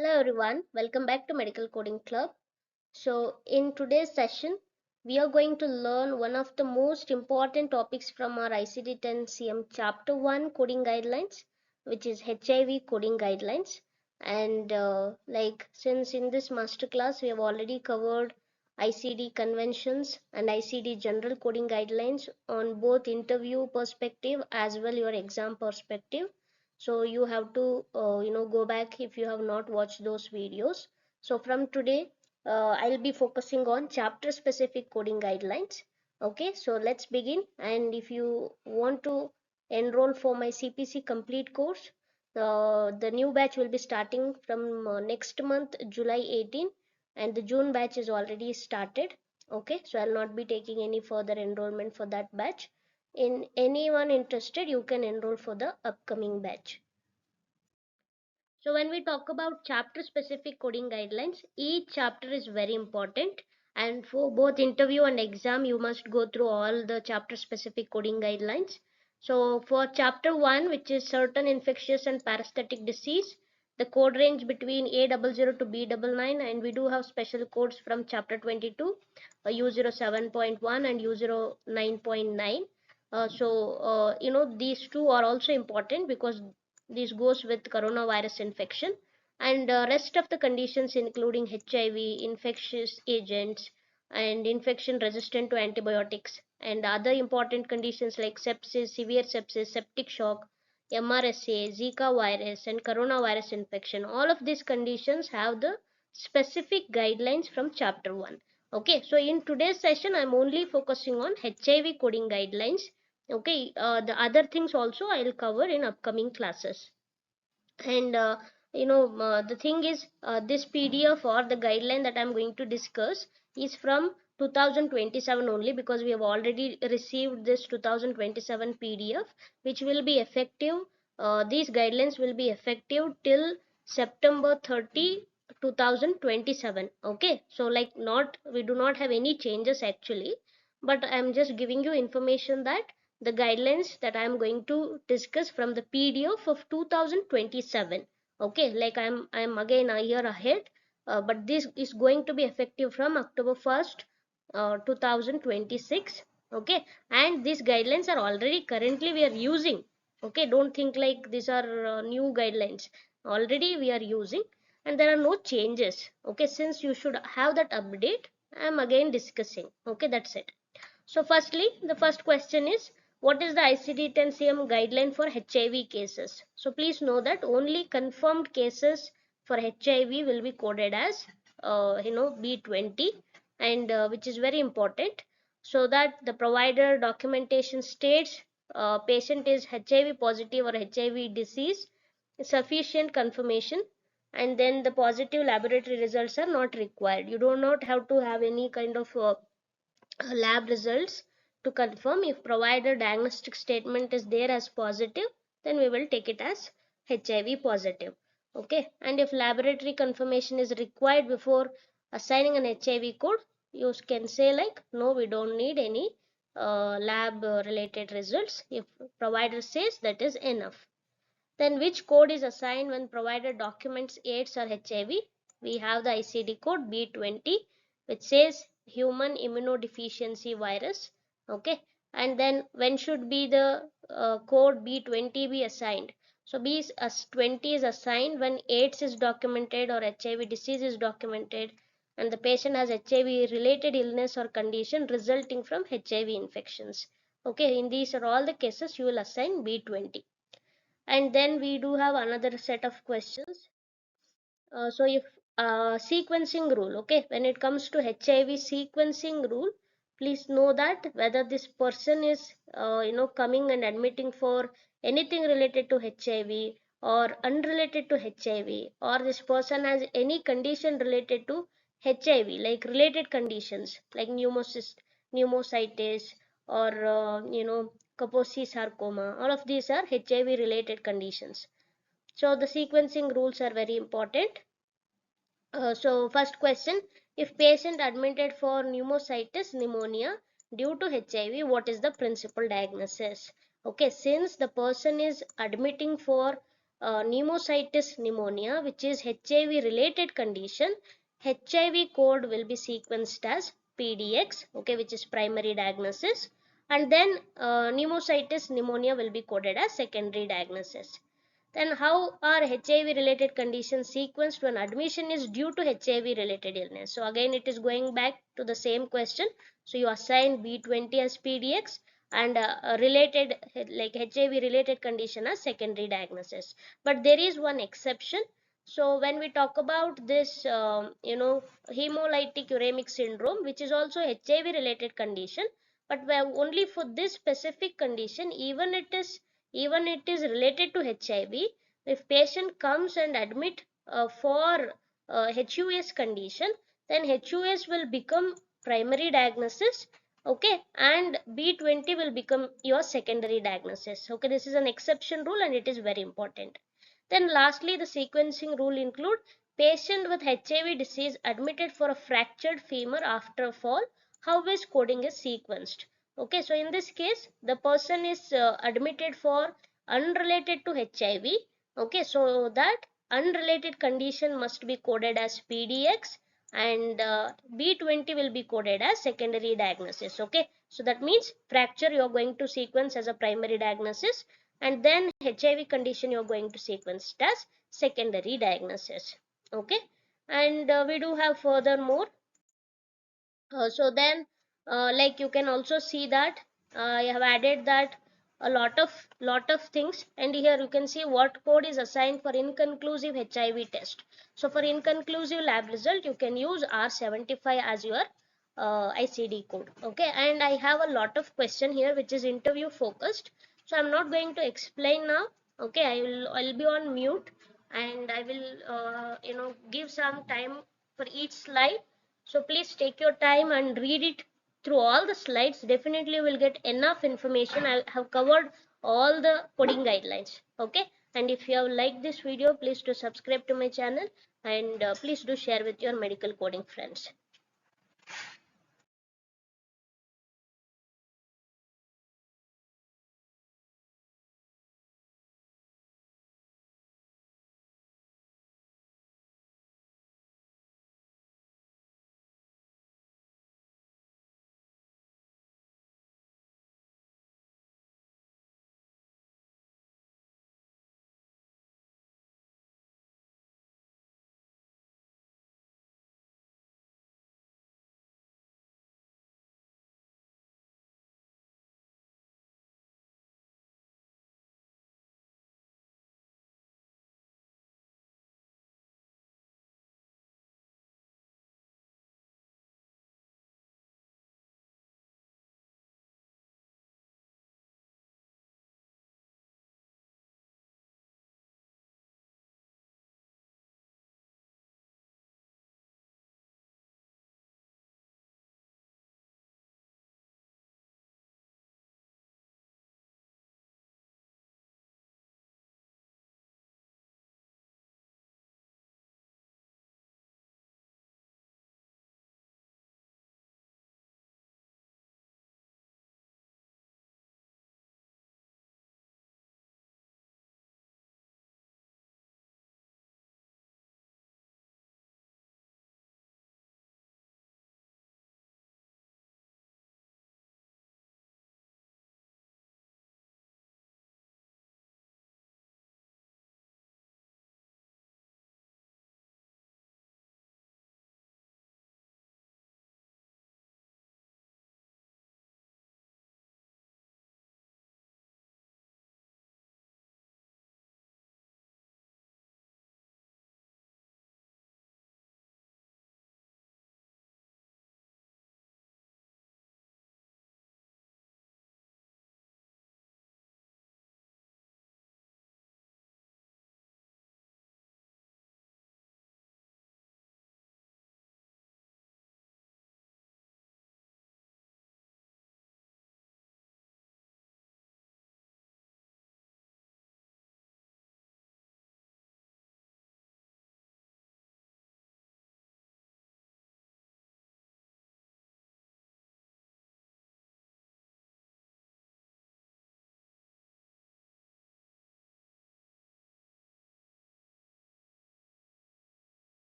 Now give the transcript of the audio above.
Hello everyone, welcome back to Medical Coding Club. So in today's session, we are going to learn one of the most important topics from our ICD-10-CM Chapter 1 Coding Guidelines, which is HIV Coding Guidelines. And since in this masterclass we have already covered ICD conventions and ICD general coding guidelines on both interview perspective as well your exam perspective. So you have to go back if you have not watched those videos. So from today I'll be focusing on chapter specific coding guidelines. Okay, so let's begin. And if you want to enroll for my CPC complete course, the new batch will be starting from next month, July 18, and the June batch is already started. Okay, so I'll not be taking any further enrollment for that batch. In anyone interested, you can enroll for the upcoming batch. So when we talk about chapter specific coding guidelines, each chapter is very important, and for both interview and exam you must go through all the chapter specific coding guidelines. So for chapter 1, which is certain infectious and parasitic disease, the code range between A00 to B99, and we do have special codes from chapter 22, U07.1 and U09.9. These two are also important because this goes with coronavirus infection, and rest of the conditions including HIV, infectious agents, and infection resistant to antibiotics, and other important conditions like sepsis, severe sepsis, septic shock, MRSA, Zika virus, and coronavirus infection. All of these conditions have the specific guidelines from chapter 1. Okay, so in today's session I'm only focusing on HIV coding guidelines. Okay, the other things also I'll cover in upcoming classes. And the thing is, this PDF or the guideline that I'm going to discuss is from 2027 only, because we have already received this 2027 PDF, which will be effective. These guidelines will be effective till September 30 2027. Okay, so like, not, we do not have any changes actually, but I'm just giving you information that the guidelines that I'm going to discuss from the PDF of 2027. Okay, like I'm again a year ahead, but this is going to be effective from October 1st, 2026. Okay, and these guidelines are already currently we are using. Okay, don't think like these are new guidelines. Already we are using, and there are no changes. Okay, since you should have that update, I'm again discussing. Okay, that's it. So firstly, the first question is, what is the ICD-10-CM guideline for HIV cases? So please know that only confirmed cases for HIV will be coded as B20, and which is very important, so that the provider documentation states patient is HIV positive or HIV disease, sufficient confirmation, and then the positive laboratory results are not required. You do not have to have any kind of lab results to confirm. If provider diagnostic statement is there as positive, then we will take it as HIV positive. Okay, and if laboratory confirmation is required before assigning an HIV code, you can say like, no, we don't need any lab related results. If provider says, that is enough. Then which code is assigned when provider documents AIDS or HIV? We have the ICD code B20, which says human immunodeficiency virus. Okay, and then when should be the code B20 be assigned? So B20 is assigned when AIDS is documented or HIV disease is documented, and the patient has HIV related illness or condition resulting from HIV infections. Okay, in these are all the cases you will assign B20. And then we do have another set of questions. So if sequencing rule, okay, when it comes to HIV sequencing rule, please know that whether this person is coming and admitting for anything related to HIV or unrelated to HIV, or this person has any condition related to HIV, like related conditions like pneumocystis, or Kaposi sarcoma, all of these are HIV related conditions. So the sequencing rules are very important. So first question, if patient admitted for pneumocystis pneumonia due to HIV, what is the principal diagnosis? Okay, since the person is admitting for pneumocystis pneumonia, which is HIV related condition, HIV code will be sequenced as PDX, okay, which is primary diagnosis, and then pneumocystis pneumonia will be coded as secondary diagnosis. Then how are HIV related conditions sequenced when admission is due to HIV related illness? So again it is going back to the same question. So you assign B20 as PDX and related like HIV related condition as secondary diagnosis. But there is one exception. So when we talk about this hemolytic uremic syndrome, which is also HIV related condition, but only for this specific condition, even it is related to HIV, if patient comes and admit for HUS condition, then HUS will become primary diagnosis, okay, and B20 will become your secondary diagnosis. Okay, this is an exception rule and it is very important. Then lastly, the sequencing rule include patient with HIV disease admitted for a fractured femur after a fall. How is coding is sequenced? Okay, so in this case, the person is admitted for unrelated to HIV. Okay, so that unrelated condition must be coded as PDX and B20 will be coded as secondary diagnosis. Okay, so that means fracture you are going to sequence as a primary diagnosis, and then HIV condition you are going to sequence as secondary diagnosis. Okay, and we do have furthermore so then like you can also see that I have added that a lot of things, and here you can see what code is assigned for inconclusive HIV test. So for inconclusive lab result you can use R75 as your ICD code. Okay, and I have a lot of question here which is interview focused, so I'm not going to explain now. Okay, I'll be on mute and I will give some time for each slide. So please take your time and read it through all the slides. Definitely you will get enough information. I have covered all the coding guidelines. Okay, and if you have liked this video, please do subscribe to my channel and please do share with your medical coding friends.